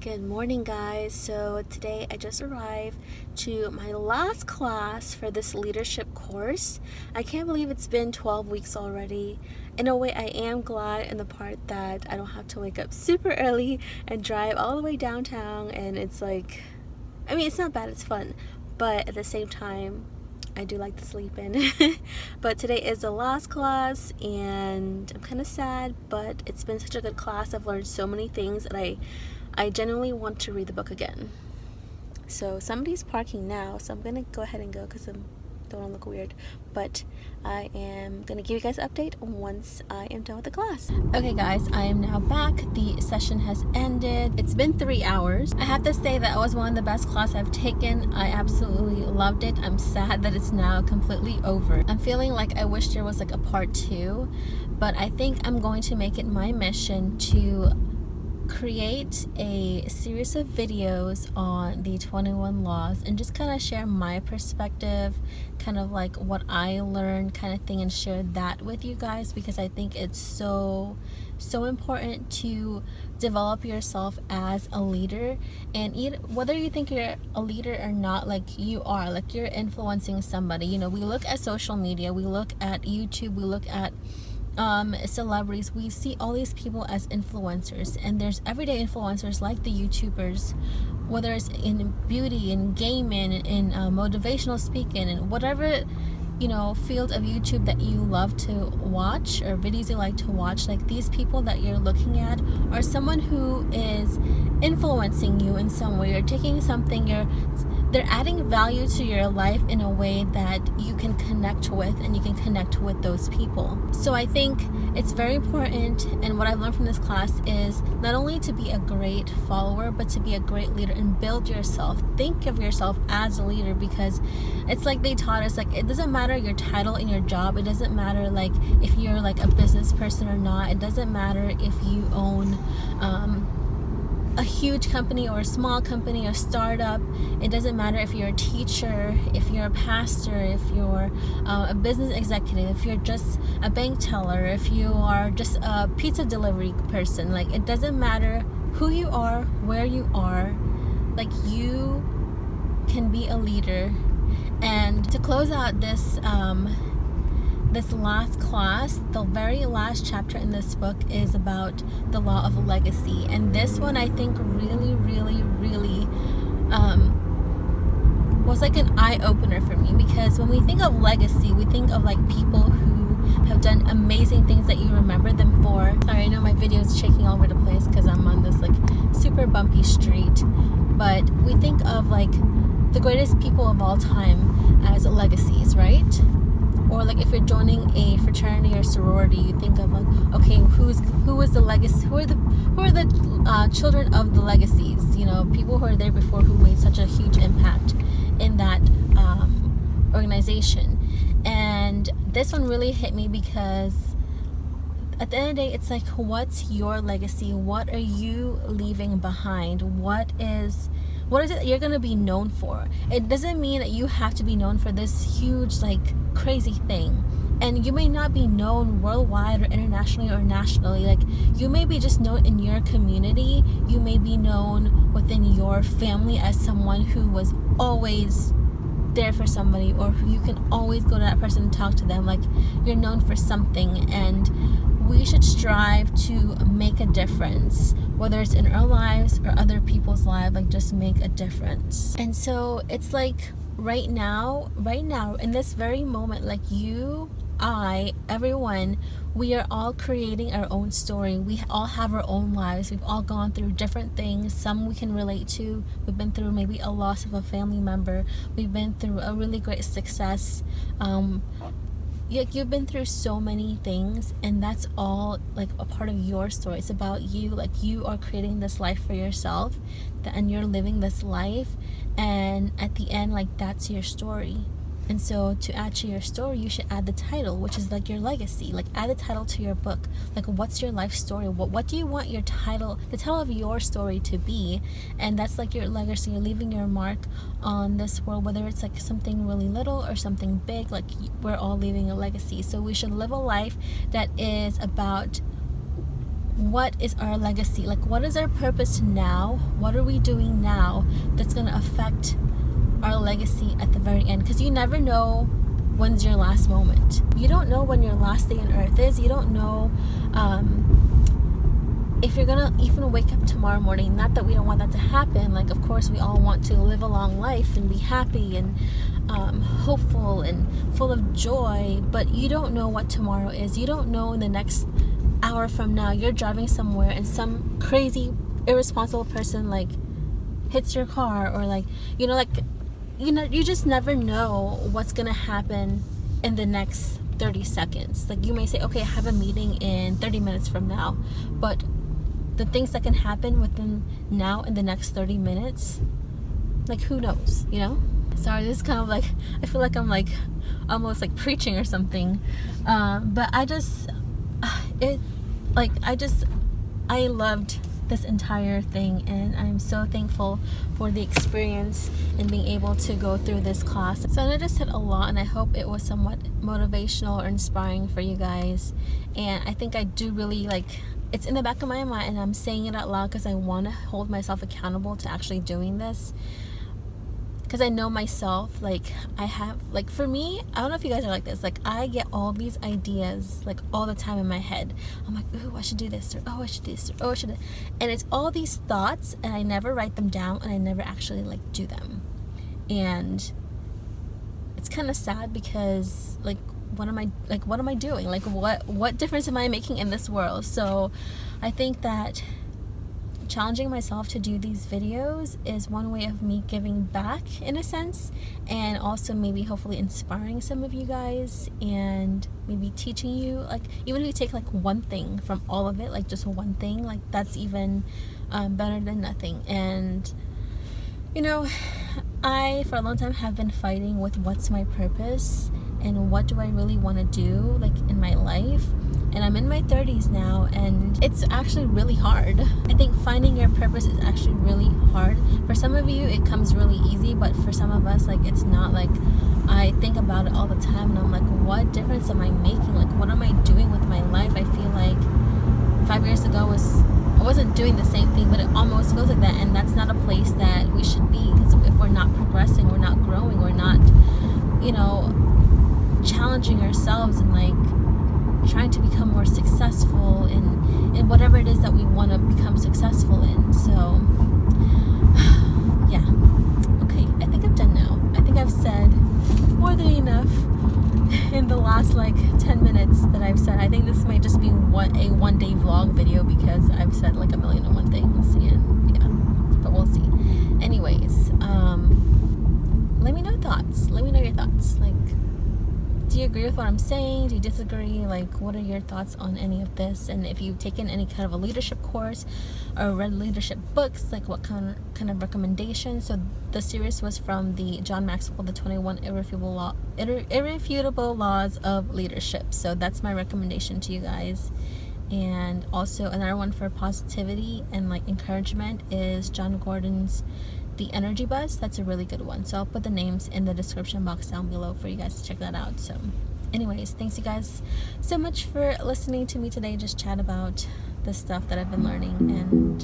Good morning, guys. So today I just arrived to my last class for this leadership course. I can't believe it's been 12 weeks already. In a way, I am glad in the part that I don't have to wake up super early and drive all the way downtown, and it's like, I mean, it's not bad, it's fun, but at the same time I do like to sleep in. But today is the last class and I'm kind of sad, but it's been such a good class. I've learned so many things that I genuinely want to read the book again. So somebody's parking now, so I'm gonna go ahead and go because I don't want to look weird. But I am gonna give you guys an update once I am done with the class. Okay guys, I am now back. The session has ended. It's been 3 hours. I have to say that it was one of the best classes I've taken. I absolutely loved it. I'm sad that it's now completely over. I'm feeling like I wish there was like a part 2, but I think I'm going to make it my mission to create a series of videos on the 21 laws and just kind of share my perspective, kind of like what I learned kind of thing, and share that with you guys, because I think it's so important to develop yourself as a leader. And whether you think you're a leader or not, like you are, like you're influencing somebody. You know, we look at social media, we look at YouTube, we look at celebrities, we see all these people as influencers, and there's everyday influencers like the YouTubers, whether it's in beauty, in gaming, in motivational speaking, and whatever, you know, field of YouTube that you love to watch or videos you like to watch. Like, these people that you're looking at are someone who is influencing you in some way. You're taking something, they're adding value to your life in a way that you can connect with, and you can connect with those people. So I think it's very important, and what I've learned from this class is not only to be a great follower, but to be a great leader and build yourself. Think of yourself as a leader, because it's like they taught us, like, it doesn't matter your title in your job. It doesn't matter like if you're like a business person or not. It doesn't matter if you own a huge company or a small company or startup. It doesn't matter if you're a teacher, if you're a pastor, if you're a business executive, if you're just a bank teller, if you are just a pizza delivery person. Like, it doesn't matter who you are, where you are, like, you can be a leader. And to close out this last class, the very last chapter in this book is about the law of legacy. And this one, I think, really was like an eye-opener for me, because when we think of legacy, we think of like people who have done amazing things that you remember them for. Sorry, I know my video is shaking all over the place because I'm on this like super bumpy street, but we think of like the greatest people of all time as legacies, right? Or like if you're joining a fraternity or sorority, you think of like, okay, who is the legacy? Who are the children of the legacies? You know, people who are there before, who made such a huge impact in that organization. And this one really hit me, because at the end of the day, it's like, what's your legacy? What are you leaving behind? What is it that you're going to be known for? It doesn't mean that you have to be known for this huge, like, crazy thing. And you may not be known worldwide or internationally or nationally. Like, you may be just known in your community. You may be known within your family as someone who was always there for somebody, or who you can always go to that person and talk to them. Like, you're known for something, and we should strive to make a difference, whether it's in our lives or other people's lives. Like, just make a difference. And so it's like right now in this very moment, like, you, I, everyone, we are all creating our own story. We all have our own lives. We've all gone through different things. Some we can relate to. We've been through maybe a loss of a family member. We've been through a really great success. You've been through so many things, and that's all like a part of your story. It's about you. Like, you are creating this life for yourself, and you're living this life, and at the end, like, that's your story. And so to add to your story, you should add the title, which is like your legacy. Like, add the title to your book. Like, what's your life story? What do you want your title, the title of your story, to be? And that's like your legacy. You're leaving your mark on this world, whether it's like something really little or something big. Like, we're all leaving a legacy. So we should live a life that is about what is our legacy? Like, what is our purpose now? What are we doing now that's going to affect our legacy at the very end? Because you never know when's your last moment. You don't know when your last day on earth is. You don't know if you're gonna even wake up tomorrow morning. Not that we don't want that to happen. Like, of course we all want to live a long life and be happy and hopeful and full of joy, but you don't know what tomorrow is. You don't know in the next hour from now you're driving somewhere and some crazy irresponsible person like hits your car, or like, you just never know what's gonna happen in the next 30 seconds. Like, you may say, okay, I have a meeting in 30 minutes from now, but the things that can happen within now and the next 30 minutes, like, who knows, Sorry, this is kind of like, I feel like I'm like almost like preaching or something, but I loved this entire thing, and I'm so thankful for the experience and being able to go through this class. So I just said a lot, and I hope it was somewhat motivational or inspiring for you guys. And I think I do really, like, it's in the back of my mind, and I'm saying it out loud because I want to hold myself accountable to actually doing this. Because I know myself, like, I have, like, for me, I don't know if you guys are like this, like, I get all these ideas, like, all the time in my head. I'm like, ooh, I should do this, or oh, I should do this, or oh, I should do. And it's all these thoughts, and I never write them down, and I never actually, like, do them. And it's kind of sad because, like, what am I doing? Like, what difference am I making in this world? So I think that challenging myself to do these videos is one way of me giving back, in a sense, and also maybe hopefully inspiring some of you guys, and maybe teaching you, like, even if you take like one thing from all of it, like just one thing, like, that's even better than nothing. And I for a long time have been fighting with what's my purpose and what do I really want to do, like, in my life. And I'm in my 30s now, and it's actually really hard. I think finding your purpose is actually really hard. For some of you, it comes really easy, but for some of us, like, it's not. Like, I think about it all the time, and I'm like, what difference am I making? Like, what am I doing with my life? I feel like 5 years ago I wasn't doing the same thing, but it almost feels like that, and that's not a place that we should be. Because if we're not progressing, we're not growing, we're not, challenging ourselves and, like, trying to become more successful in whatever it is that we want to become successful in. So yeah, okay, I think I'm done now. I think I've said more than enough in the last like 10 minutes that I've said. I think this might just be a one-day vlog video because I've said like 1,000,001 things, and yeah, but we'll see. Anyways, let me know thoughts. Let me know your thoughts. Like, do you agree with what I'm saying? Do you disagree? Like, what are your thoughts on any of this? And if you've taken any kind of a leadership course or read leadership books, like, what kind of recommendations? So the series was from the John Maxwell, the 21 Irrefutable Laws of Leadership. So that's my recommendation to you guys. And also another one for positivity and, like, encouragement is John Gordon's The Energy Buzz. That's a really good one. So I'll put the names in the description box down below for you guys to check that out. So anyways, thanks you guys so much for listening to me today just chat about the stuff that I've been learning, and